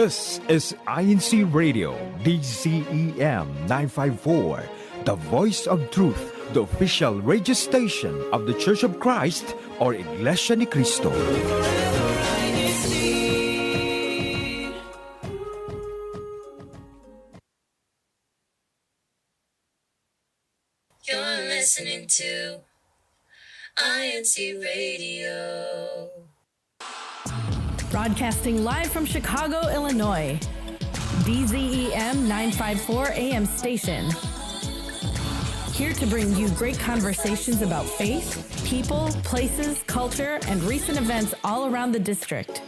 This is INCRadio, DZEM 954, the voice of truth, the official radio station of the Church of Christ, or Iglesianicristo. You're listening to INCRadio. Broadcasting live from Chicago, Illinois. DZEM 954 AM station. Here to bring you great conversations about faith, people, places, culture, and recent events all around the district.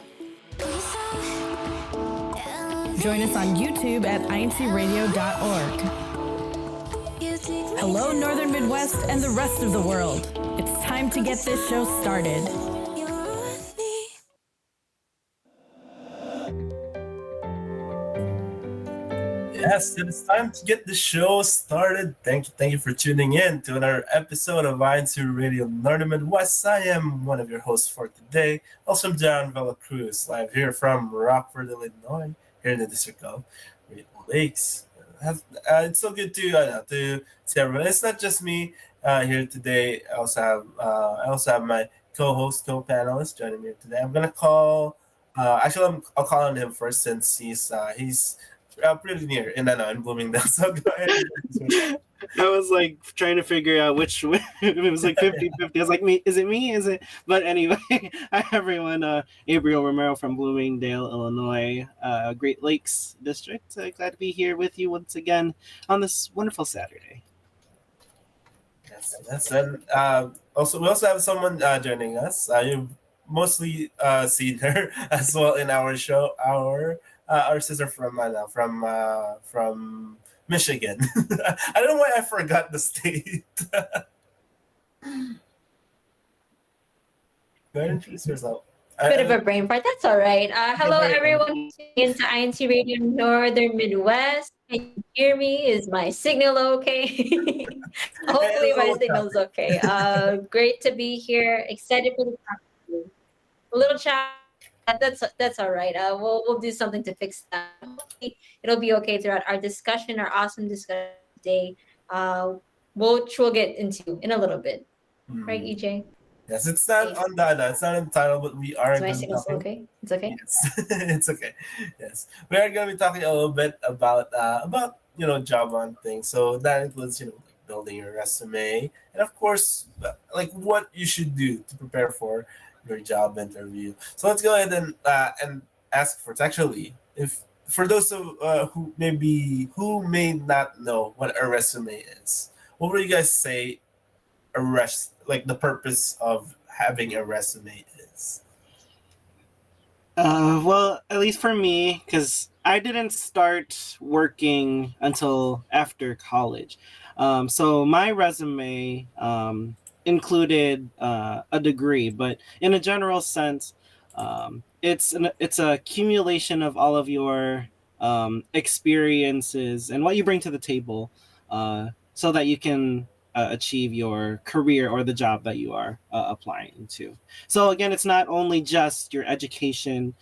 Join us on YouTube at INCRadio.org. Hello, Northern Midwest and the rest of the world. It's time to get this show started. Yes, it's time to get the show started. Thank you for tuning in to another episode of INCRadio Northern Midwest. I am one of your hosts for today, also John Vela Cruz, live here from Rockford, Illinois, here in the district of Great Lakes. It's so good to see everyone. It's not just me here today. I also have my co-host, co-panelist joining me today. I'm gonna call. I'll call on him first since he's pretty near in Bloomingdale. So go ahead. I was like trying to figure out which it was like 50-50. I was like, is it me? Is it? But anyway, hi everyone. Gabriel Romero from Bloomingdale, Illinois, Great Lakes District. Glad to be here with you once again on this wonderful Saturday. Yes. And we also have someone joining us. You've mostly seen her as well in our show. Our sister from Michigan. I don't know why I forgot the state. Go ahead and introduce yourself. Bit of a brain fart. That's all right. Hello, everyone. Into INCRadio Northern Midwest. Can you hear me? Is my signal okay? Hopefully, my signal's okay. Great to be here. Excited for the topic. A little chat. That's all right. We'll do something to fix that. Hopefully, it'll be okay throughout our discussion, our awesome discussion today, which we'll get into in a little bit. Right, EJ? Yes, it's not on the it's not in the title, but we are. Is my signal okay? It's okay. Yes, it's okay. Yes, we are going to be talking a little bit about job hunting. So that includes like building your resume, and of course, like what you should do to prepare for your job interview. So let's go ahead and ask for actually if for those who may not know what a resume is, what would you guys say the purpose of having a resume is? Well, at least for me, because I didn't start working until after college. So my resume included a degree, but in a general sense, it's a accumulation of all of your experiences and what you bring to the table, so that you can achieve your career or the job that you are applying to. So again, it's not only just your education.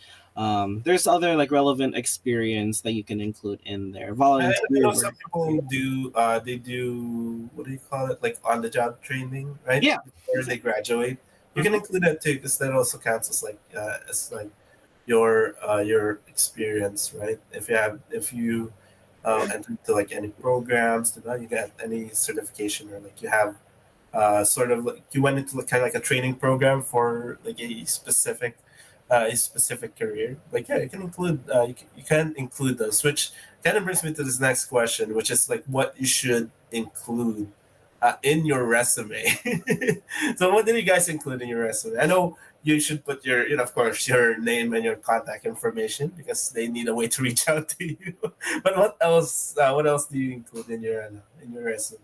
There's other relevant experience that you can include in there. Volunteer. I know some people do they do, what do you call it, like on the job training, right? Yeah. Before they graduate, you can include that too, because that also counts as your experience, right? If you enter into any programs, you get any certification, or you have you went into kind of like a training program for a specific career. You can include you can include those, which kind of brings me to this next question, which is what you should include in your resume. So what did you guys include in your resume? I know you should put your, of course, your name and your contact information, because they need a way to reach out to you. But what else? What else do you include in your resume?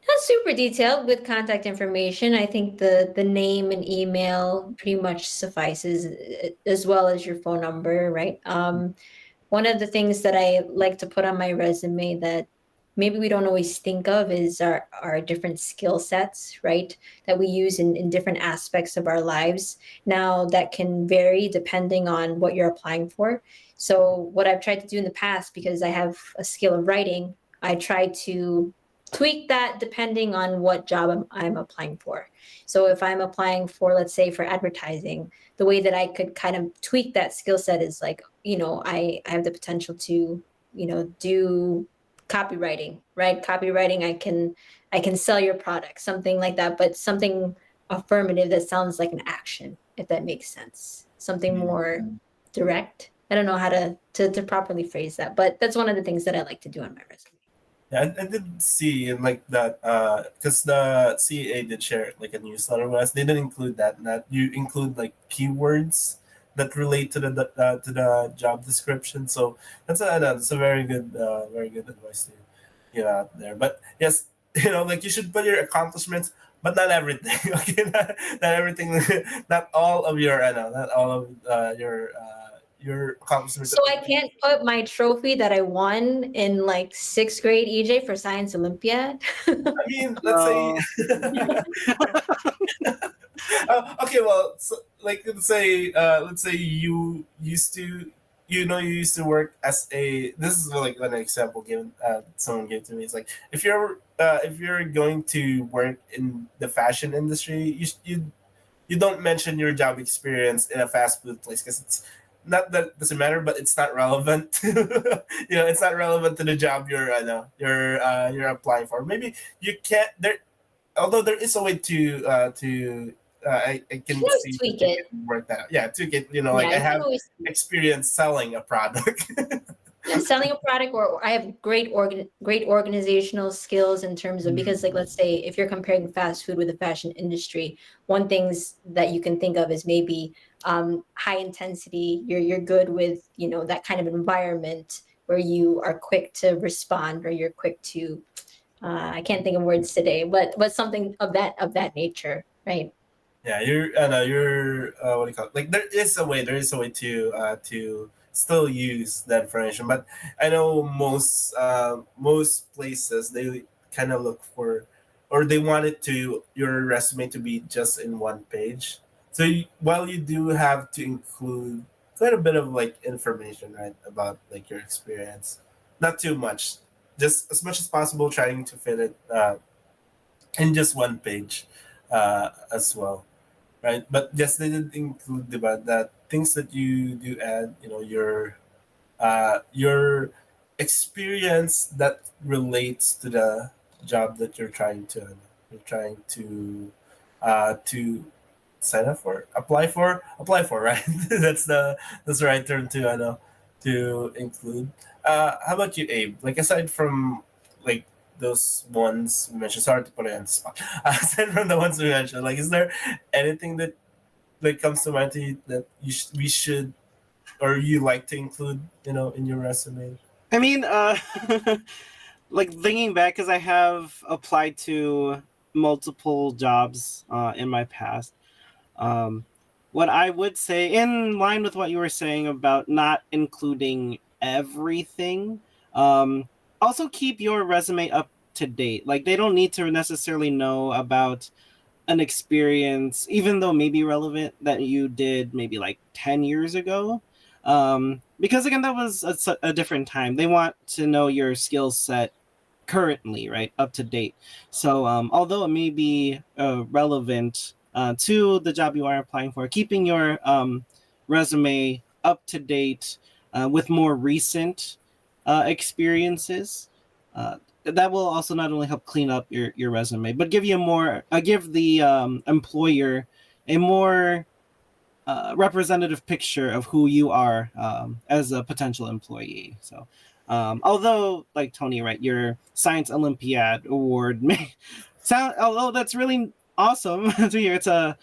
Not super detailed with contact information. I think the name and email pretty much suffices, as well as your phone number, right? One of the things that I like to put on my resume that maybe we don't always think of is our different skill sets, right? That we use in different aspects of our lives. Now that can vary depending on what you're applying for. So what I've tried to do in the past, because I have a skill of writing, I try to tweak that depending on what job I'm applying for. So if I'm applying for, let's say, for advertising, the way that I could kind of tweak that skill set is like, I have the potential to, do copywriting, right? Copywriting, I can sell your product, something like that, but something affirmative that sounds like an action, if that makes sense. Something more direct. I don't know how to properly phrase that, but that's one of the things that I like to do on my resume. Yeah, I did see in like that because the CA did share like a newsletter with us. They didn't include that you include like keywords that relate to the job description. So that's a very good advice to give out there. But yes, like you should put your accomplishments, but not everything. Okay, not everything, not all of your I know, not all of your accomplishments. So I can't put my trophy that I won in like sixth grade EJ for Science Olympiad. I mean, let's say. Okay, well, so, like let's say you used to, you used to work as a. This is like an example given someone gave to me. It's like if you're going to work in the fashion industry, you don't mention your job experience in a fast food place because it's not that it doesn't matter, but it's not relevant. It's not relevant to the job you're applying for. Maybe you can't there, although there is a way I can You can always see tweak that you it. can work that out. Yeah, tweak it. Like Yeah, I you can have always experience selling a product. selling a product, or I have great organizational skills in terms of, because like let's say if you're comparing fast food with the fashion industry, one things that you can think of is maybe high intensity. You're good with that kind of environment where you are quick to respond, or you're quick to I can't think of words today, but something of that nature, right? Yeah, you're what do you call it? Like there is a way to still use that information, but I know most places they kind of look for, or they want it to your resume to be just in one page. So while you do have to include quite a bit of like information, right, about like your experience, not too much, just as much as possible, trying to fit it in just one page as well, right? But yes, they did include about that things that you do add. Your experience that relates to the job that you're trying to sign up for, apply for, right? That's the right term to include. How about you, Abe? Like aside from like those ones we mentioned, sorry to put it on the spot. Aside from the ones we mentioned, like is there anything that like comes to mind to you that we should or you like to include in your resume? I mean, like thinking back, because I have applied to multiple jobs in my past. Um, what I would say, in line with what you were saying about not including everything, also keep your resume up to date. Like they don't need to necessarily know about an experience, even though maybe relevant, that you did maybe like 10 years ago. Because again, that was a different time. They want to know your skill set currently, right, up to date. So although it may be relevant to the job you are applying for, keeping your resume up to date with more recent experiences, that will also not only help clean up your resume, but give the employer a more representative picture of who you are as a potential employee. So although like Tony, right, your Science Olympiad award may sound, although that's really awesome to hear, it's a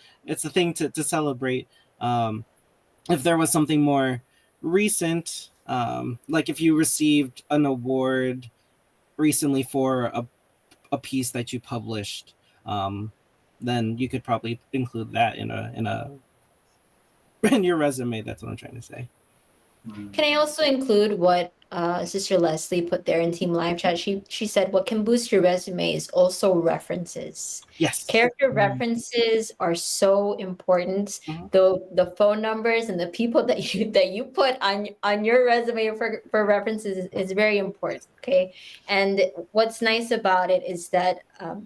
thing to celebrate. If there was something more recent, like if you received an award recently for a piece that you published, then you could probably include that in your resume. That's what I'm trying to say. Can I also include what Sister Leslie put there in Team Live Chat. She said what can boost your resume is also references. Yes. Character references are so important. Mhm. The phone numbers and the people that you put on your resume for references is very important. Okay, and what's nice about it is that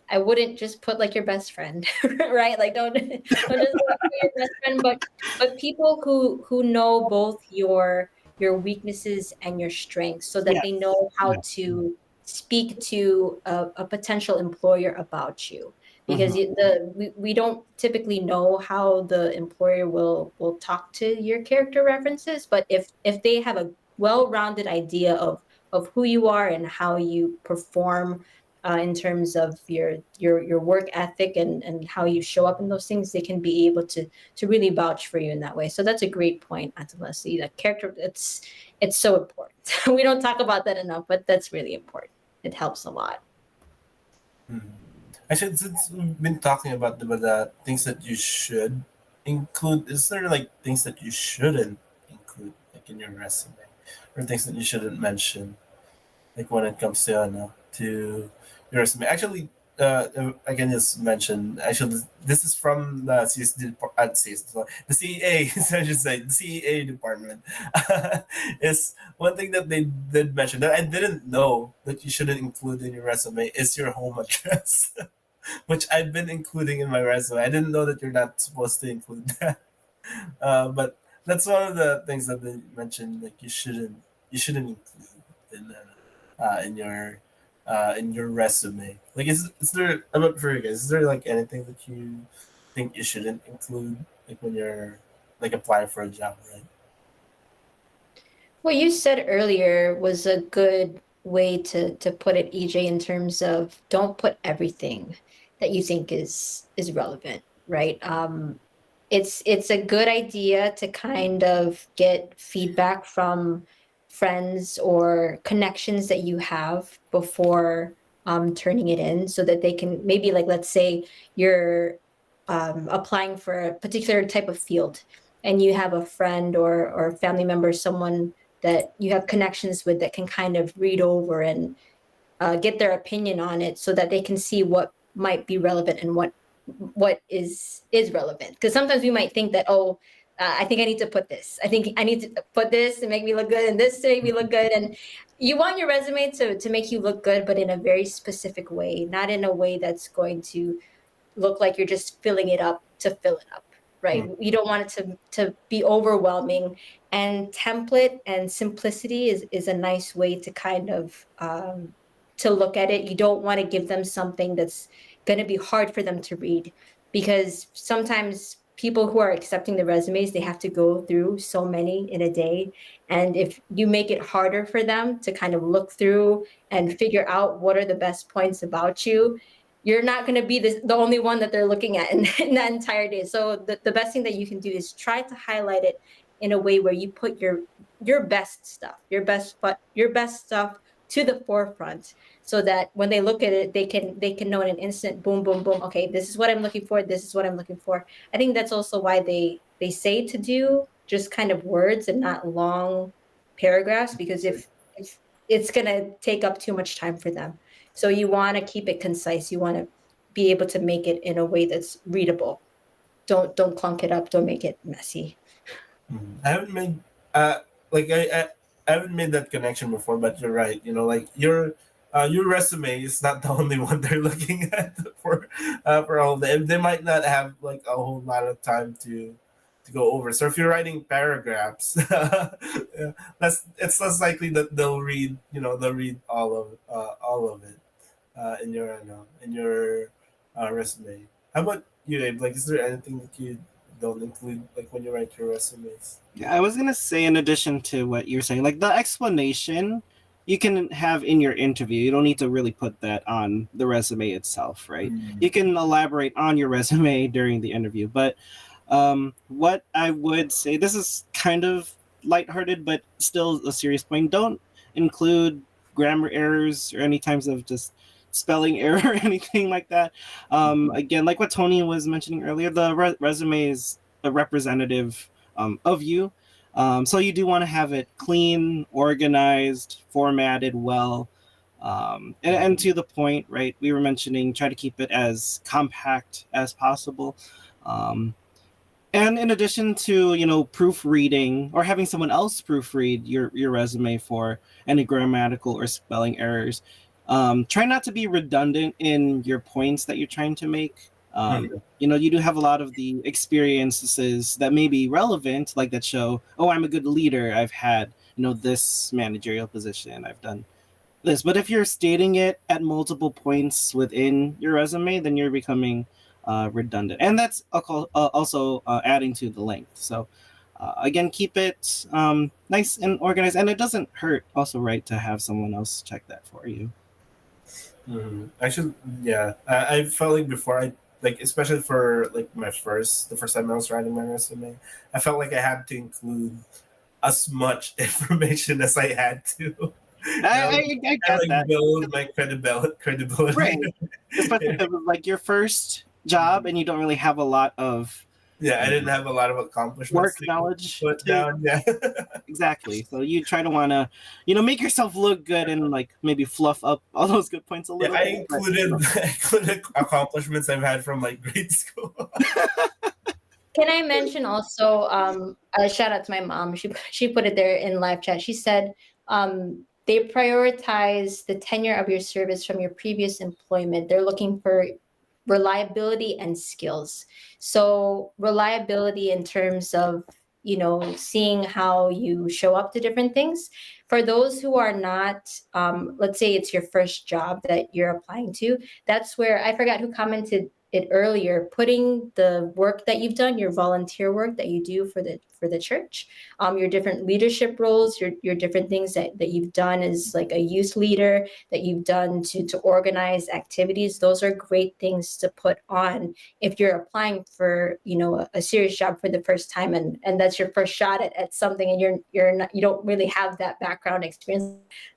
I wouldn't just put like your best friend, right? Like don't just put your best friend, but people who know both your weaknesses and your strengths so that Yes. they know how Yeah. to speak to a potential employer about you because Mhm. we don't typically know how the employer will talk to your character references, but if they have a well-rounded idea of who you are and how you perform in terms of your work ethic and how you show up in those things, they can be able to really vouch for you in that way. So that's a great point, Auntie Leslie. That character, it's so important. We don't talk about that enough, but that's really important. It helps a lot. Actually, since we've been talking about the things that you should include, is there like things that you shouldn't include, like in your resume, or things that you shouldn't mention, like when it comes to to your resume? Actually, I can just mention. Actually, this is from the CSD, the CEA. I should say the CEA department. Is one thing that they did mention that I didn't know that you shouldn't include in your resume is your home address. Which I've been including in my resume. I didn't know that you're not supposed to include that. But that's one of the things that they mentioned. Like you shouldn't include in in your resume. Like is there about for you guys? Is there like anything that you think you shouldn't include like when you're like applying for a job, right? What you said earlier was a good way to put it, EJ, in terms of don't put everything that you think is relevant, right? It's a good idea to kind of get feedback from friends or connections that you have before turning it in so that they can maybe, like, let's say you're applying for a particular type of field and you have a friend or family member, someone that you have connections with that can kind of read over and get their opinion on it so that they can see what might be relevant and what is relevant, because sometimes we might think that, oh, I think I need to put this, I think I need to put this to make me look good and this to make me look good, and you want your resume to make you look good, but in a very specific way, not in a way that's going to look like you're just filling it up to fill it up, right? Mm. You don't want it to be overwhelming, and template and simplicity is a nice way to kind of to look at it. You don't want to give them something that's going to be hard for them to read, because sometimes people who are accepting the resumes, they have to go through so many in a day, and if you make it harder for them to kind of look through and figure out what are the best points about you, you're not going to be the only one that they're looking at in that entire day. So the best thing that you can do is try to highlight it in a way where you put your best stuff, your best stuff to the forefront, so that when they look at it, they can know in an instant, boom, boom, boom. Okay, this is what I'm looking for. This is what I'm looking for. I think that's also why they say to do just kind of words and not long paragraphs, because if it's gonna take up too much time for them. So you want to keep it concise. You want to be able to make it in a way that's readable. Don't clunk it up. Don't make it messy. I haven't made uh like I haven't made that connection before, but you're right. You know, like your resume is not the only one they're looking at for all they might not have like a whole lot of time to go over. So if you're writing paragraphs, yeah, that's it's less likely that they'll read all of it in your resume. How about you, Abe? Like, is there anything that you don't include like when you write your resumes? Yeah, I was gonna say, in addition to what you're saying, like the explanation you can have in your interview. You don't need to really put that on the resume itself, right? You can elaborate on your resume during the interview. But what I would say, this is kind of lighthearted, but still a serious point. Don't include grammar errors or any types of just spelling error or anything like that. Again, like what Tony was mentioning earlier, the resume is a representative of you. So you do want to have it clean, organized, formatted well, and to the point, right? We were mentioning try to keep it as compact as possible. Um, and in addition to, proofreading or having someone else proofread your resume for any grammatical or spelling errors, try not to be redundant in your points that you're trying to make. You do have a lot of the experiences that may be relevant, like that show, oh, I'm a good leader. I've had, this managerial position. I've done this. But if you're stating it at multiple points within your resume, then you're becoming redundant. And that's also adding to the length. So again, keep it nice and organized. And it doesn't hurt also, right, to have someone else check that for you. Actually, yeah, I felt like before I like, especially for like the first time I was writing my resume, I felt like I had to include as much information as I had to. I get Like that. build my credibility. Right. Especially if it was like your first job and you don't really have a lot of Yeah, I didn't have a lot of accomplishments work to knowledge put down. Yeah, exactly. So you try to want to, make yourself look good and like maybe fluff up all those good points a yeah. little I bit. included I included accomplishments I've had from like grade school. Can I mention also a shout out to my mom? She put it there in live chat. She said they prioritize the tenure of your service from your previous employment. They're looking for reliability and skills. So reliability in terms of seeing how you show up to different things. For those who are not, let's say it's your first job that you're applying to, that's where I forgot who commented it earlier, putting the work that you've done, your volunteer work that you do for the church, your different leadership roles, your different things that you've done as like a youth leader, that you've done to organize activities. Those are great things to put on if you're applying for a serious job for the first time, and that's your first shot at something, and you don't really have that background experience.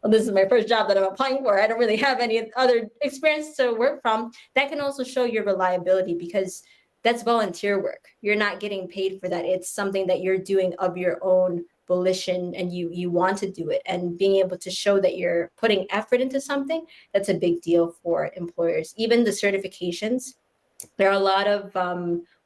Well, this is my first job that I'm applying for. I don't really have any other experience to work from. That can also show your reliability, because that's volunteer work. You're not getting paid for that. It's something that you're doing of your own volition, and you want to do it, and being able to show that you're putting effort into something, that's a big deal for employers. Even the certifications, there are a lot of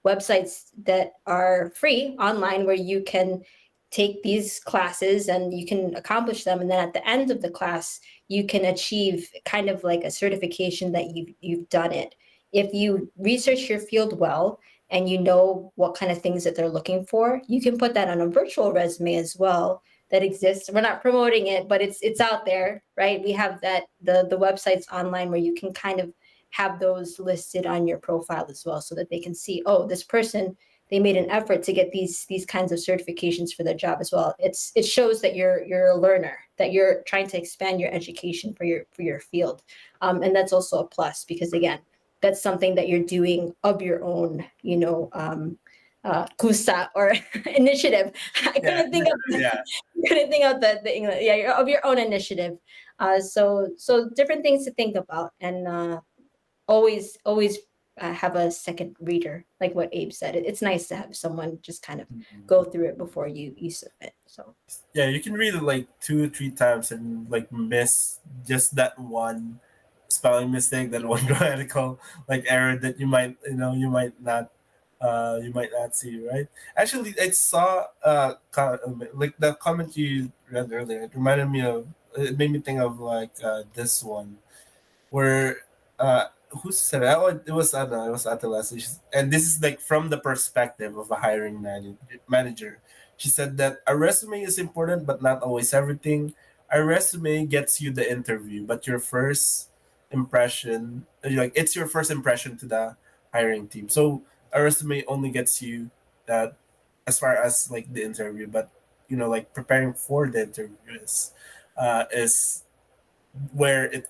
websites that are free online where you can take these classes and you can accomplish them, and then at the end of the class you can achieve kind of like a certification that you've done it. If you research your field well and you know what kind of things that they're looking for, you can put that on a virtual resume as well. That exists. We're not promoting it, but it's out there, right? We have that the websites online where you can kind of have those listed on your profile as well, so that they can see, oh, this person, they made an effort to get these kinds of certifications for their job as well. It shows that you're a learner, that you're trying to expand your education for your field, and that's also a plus, because again, that's something that you're doing of your own, kusa or initiative. I couldn't think of Yeah. couldn't think of the English. Yeah, of your own initiative. So different things to think about, and always have a second reader, like what Abe said. It's nice to have someone just kind of go through it before you submit. So Yeah, you can read it like 2 3 times and like miss just that one spelling mistake, that one grammatical like error that you might not see, right? Actually, I saw like the comment you read earlier. It reminded me of, it made me think of like this one where who said it? Oh, it was Anna. It was Leslie. And this is like from the perspective of a hiring manager. She said that a resume is important, but not always everything. A resume gets you the interview, but your first impression, like it's your first impression to the hiring team. So a resume only gets you that as far as like the interview, but like preparing for the interview is where it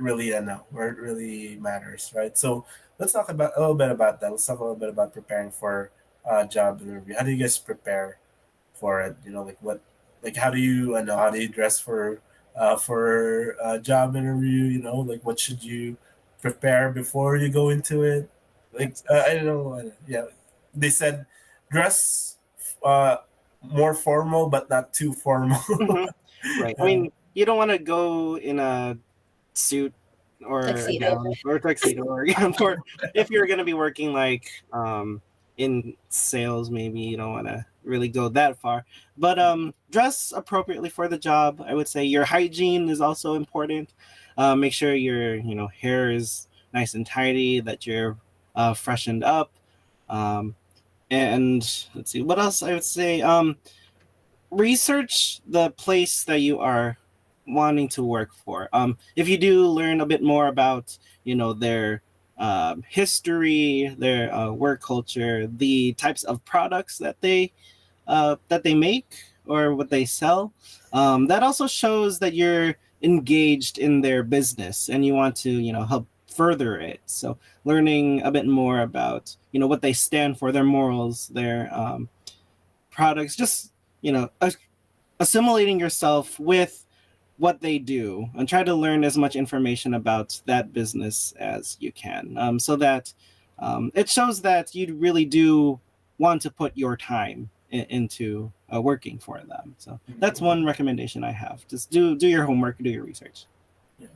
really where it really matters, right? So let's talk about a little bit about that. Let's talk a little bit about preparing for a job interview. How do you guys prepare for it? Like what, like how do you know, how do you dress for a job interview? Like what should you prepare before you go into it? Like I don't know. Yeah, they said dress. more formal but not too formal. Mhm. Right. I mean, you don't want to go in a suit or a Tuxedo. gown or a tuxedo or a gown for if you're going to be working like in sales. Maybe you don't want to really go that far, but dress appropriately for the job. I would say your hygiene is also important. Make sure your hair is nice and tidy, that you're freshened up. um, and let's see what else I would say. Research the place that you are wanting to work for. If you do learn a bit more about, their history, their work culture, the types of products that they make or what they sell, that also shows that you're engaged in their business and you want to, help further it. So learning a bit more about, what they stand for, their morals, their products, just assimilating yourself with what they do and try to learn as much information about that business as you can, so that it shows that you really do want to put your time into working for them. So that's one recommendation I have. Just do your homework, do your research. Yeah.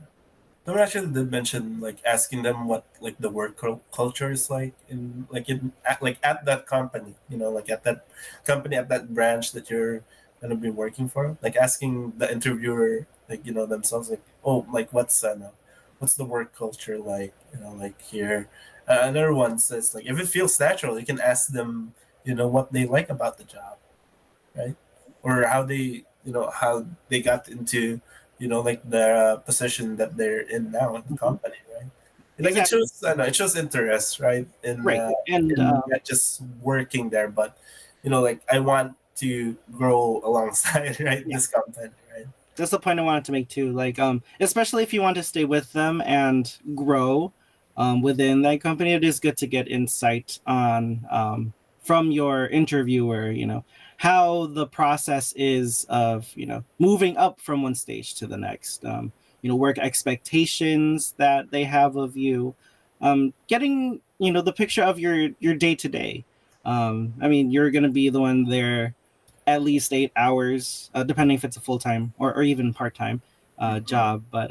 Someone actually did mention like asking them what like the work culture is like at that company, like at that company, at that branch that you're gonna be working for. Like asking the interviewer, like themselves, like, oh, like what's the work culture like, like here. Another one says like if it feels natural, you can ask them, what they like about the job, right? Or how they got into like the position that they're in now in the company, right? Like it Exactly. shows, I know, it shows interest, right? Right. And In not just working there, but like I want to grow alongside right yeah, this company, right? that's the point I wanted to make too. Like, especially if you want to stay with them and grow within that company, it is good to get insight on from your interviewer. How the process is of moving up from one stage to the next. Work expectations that they have of you. Getting the picture of your day to day. I mean, you're gonna be the one there at least 8 hours, depending if it's a full time or even part time job. But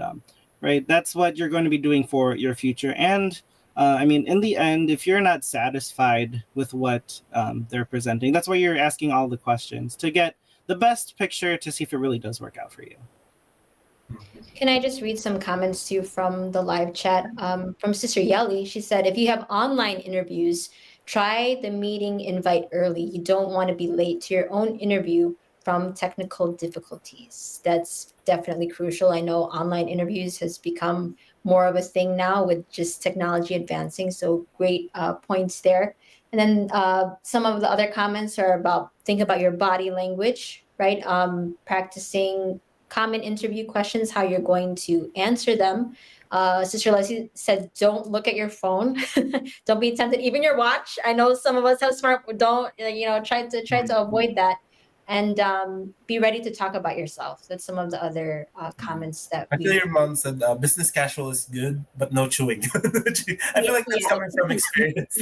right, that's what you're going to be doing for your future. And I mean, in the end, if you're not satisfied with what they're presenting, that's why you're asking all the questions to get the best picture to see if it really does work out for you. Can I just read some comments too from the live chat? From Sister Yelly, she said, if you have online interviews, try the meeting invite early. You don't want to be late to your own interview from technical difficulties. That's definitely crucial. I know online interviews has become more of a thing now with just technology advancing. So great points there. And then some of the other comments are about think about your body language, right? Practicing common interview questions, how you're going to answer them. Sister Leslie said, don't look at your phone. Don't be tempted, even your watch. I know some of us have smart, don't, try to avoid that. And be ready to talk about yourself. That's some of the other comments that Actually, we. your mom said business casual is good, but no chewing. I feel like that's Yeah, coming from experience.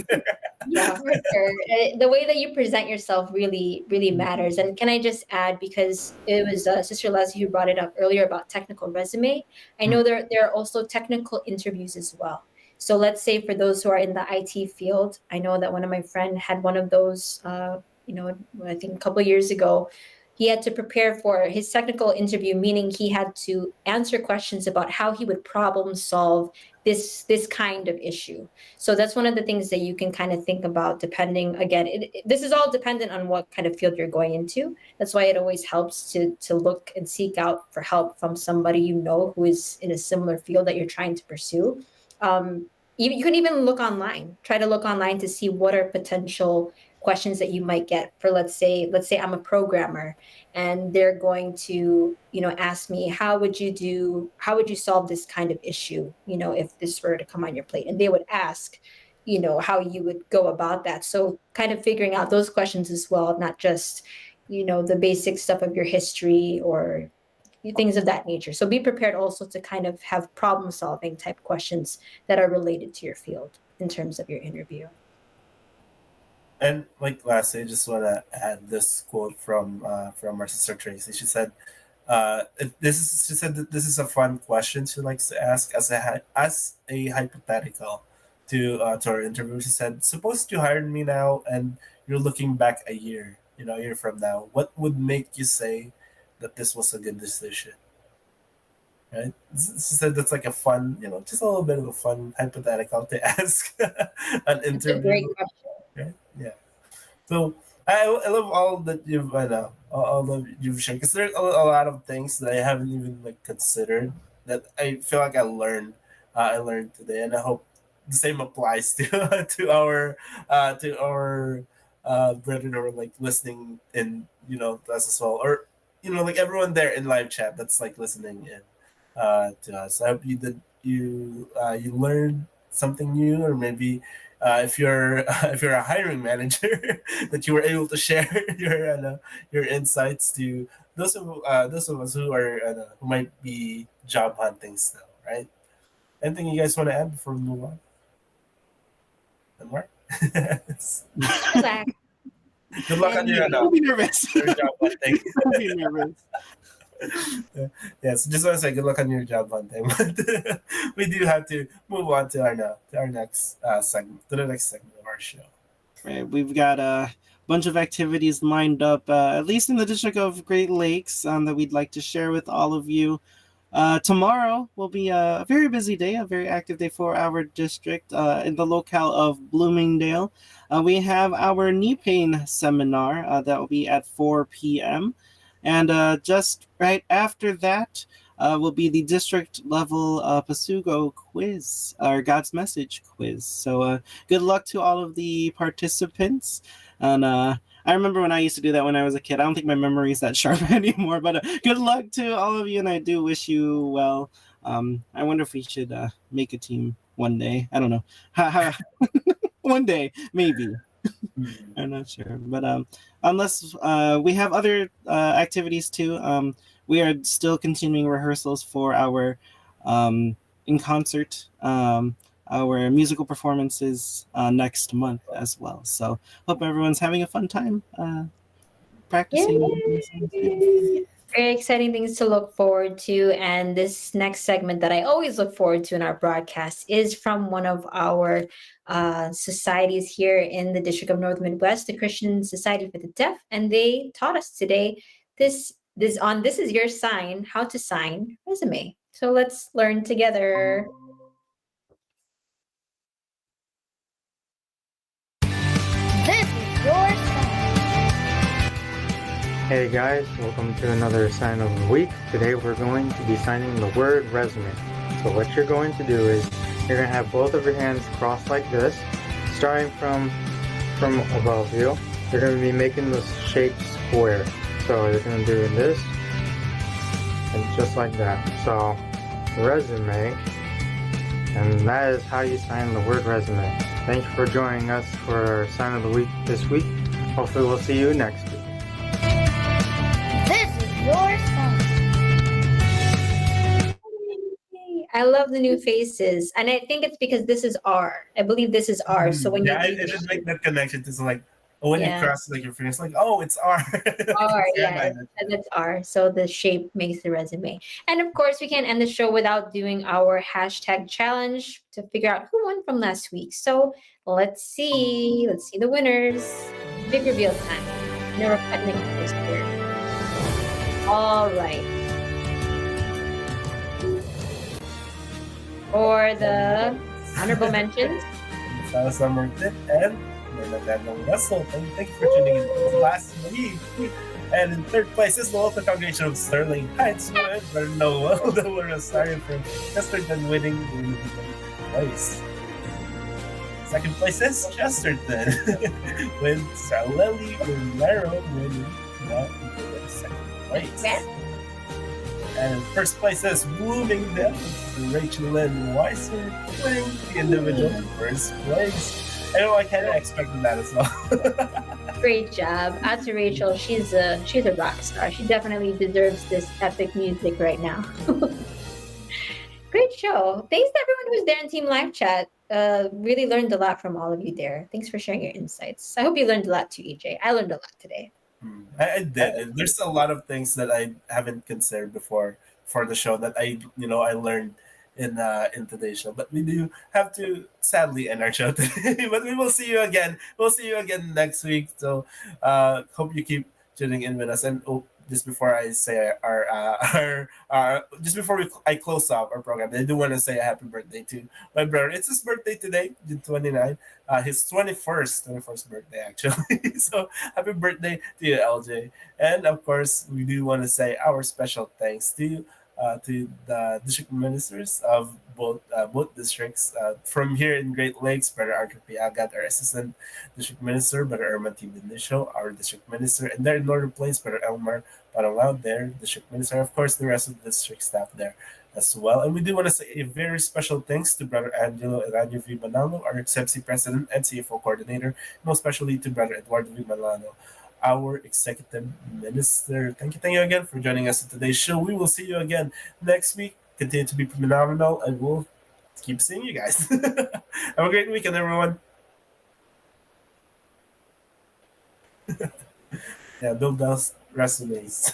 yeah, for sure. The way that you present yourself really, really matters. And can I just add, because it was Sister Leslie who brought it up earlier about technical resume. I know there are also technical interviews as well. So let's say for those who are in the IT field, I know that one of my friend had one of those. I think a couple of years ago, he had to prepare for his technical interview, meaning he had to answer questions about how he would problem solve this kind of issue. So that's one of the things that you can kind of think about, depending, again, this is all dependent on what kind of field you're going into. That's why it always helps to look and seek out for help from somebody who is in a similar field that you're trying to pursue. You can even look online, try to look online to see what are potential questions that you might get for, let's say I'm a programmer and they're going to ask me, how would you solve this kind of issue, if this were to come on your plate, and they would ask how you would go about that. So kind of figuring out those questions as well, not just the basic stuff of your history or things of that nature. So be prepared also to kind of have problem solving type questions that are related to your field in terms of your interview. And like lastly, I just want to add this quote from our sister Tracy. She said, she said that this is a fun question she likes to ask as a hypothetical to our interview. She said, suppose you hired me now and you're looking back a year from now. What would make you say that this was a good decision? Right? She said that's like a fun, just a little bit of a fun hypothetical to ask an It's a great interview. question. Right? Yeah. So I love all that you've I know all that you've shared because there's a lot of things that I haven't even like considered that I feel like I learned today, and I hope the same applies to to our brethren who are like listening in to us as well, or like everyone there in live chat that's like listening in to us. I hope you learned something new, or maybe if you're if you're a hiring manager, that you were able to share your insights to those of us who are who might be job hunting still, right? Anything you guys want to add before we move on? And Mark? Relax. Good luck on your Don't be nervous. your job hunting. Don't be nervous. Yes, just want to say good luck on your job hunting. But we do have to move on to our next segment, to the next segment of our show. Right, we've got a bunch of activities lined up, at least in the District of Great Lakes, that we'd like to share with all of you. Tomorrow will be a very busy day, a very active day for our district in the locale of Bloomingdale. We have our knee pain seminar that will be at 4 p.m. And just right after that will be the district level Pasugo quiz, or God's Message quiz. So good luck to all of the participants. And I remember when I used to do that when I was a kid. I don't think my memory is that sharp anymore, but good luck to all of you, and I do wish you well. I wonder if we should make a team one day. I don't know. One day, maybe. I'm not sure, but unless we have other activities too, we are still continuing rehearsals for our in concert, our musical performances next month as well. So hope everyone's having a fun time practicing. Yay! Very exciting things to look forward to. And this next segment that I always look forward to in our broadcast is from one of our societies here in the District of North Midwest, the Christian Society for the Deaf. And they taught us today this is your sign, how to sign resume. So let's learn together. This is your sign. Hey guys, welcome to another sign of the week. Today we're going to be signing the word resume. So what you're going to do is you're going to have both of your hands crossed like this, starting from above you. You're going to be making the shape square. So you're going to do this and just like that. So resume, and that is how you sign the word resume. Thank you for joining us for our sign of the week this week. Hopefully we'll see you next week. This is your sign. I love the new faces, and I think it's because this is R. I believe this is R. So when I you didn't make that connection to like when Yeah. you cross like your fingers, like it's R. R, yeah, that's R. So the shape makes the resume. And of course, we can't end the show without doing our hashtag challenge to figure out who won from last week. So let's see the winners. Big reveal time. Never cutting this here. All right. For the honorable mentions, Summer Tip and Russell. Thank you for tuning in last week. And in third place is the local congregation of Sterling Heights, where Noah, the Rosario from Chesterton, winning in place. Second place is Chesterton, with Saleli Romero winning second place. Yeah. And in first place is Bloomingdale, with Rachel Lynn Weiser winning the individual first place. I know I kind of expected that as well. great job. Out to Rachel, she's a rock star. She definitely deserves this epic music right now. Great show. Thanks to everyone who's there in Team Live Chat. really learned a lot from all of you there. Thanks for sharing your insights. I hope you learned a lot too, EJ. I learned a lot today. I did. And there's a lot of things that I haven't considered before for the show that I learned in today's show. But we do have to sadly end our show today. But we will see you again. We'll see you again next week. So hope you keep tuning in with us. And just before I say our just before I close off our program, I do want to say a happy birthday to my brother. It's his birthday today, June 29. His 21st birthday actually. So happy birthday to you, LJ. And of course, we do want to say our special thanks to the district ministers of both districts. From here in Great Lakes, Brother Arthur P. Agat, our assistant district minister, Brother Erman T. Benicio, our district minister, and there in Northern Plains, Brother Elmar Panalao, their district minister, of course, the rest of the district staff there as well. And we do want to say a very special thanks to Brother Angelo Eranio V. Manalo, our SEPSI president and CFO coordinator, most especially to Brother Eduardo V. Manalo, our executive minister. Thank you again for joining us in today's show. We will see you again next week. Continue to be phenomenal, and we'll keep seeing you guys. Have a great weekend, everyone. Yeah, build those resumes.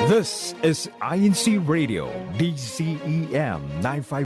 This is INC Radio, DCEM 95.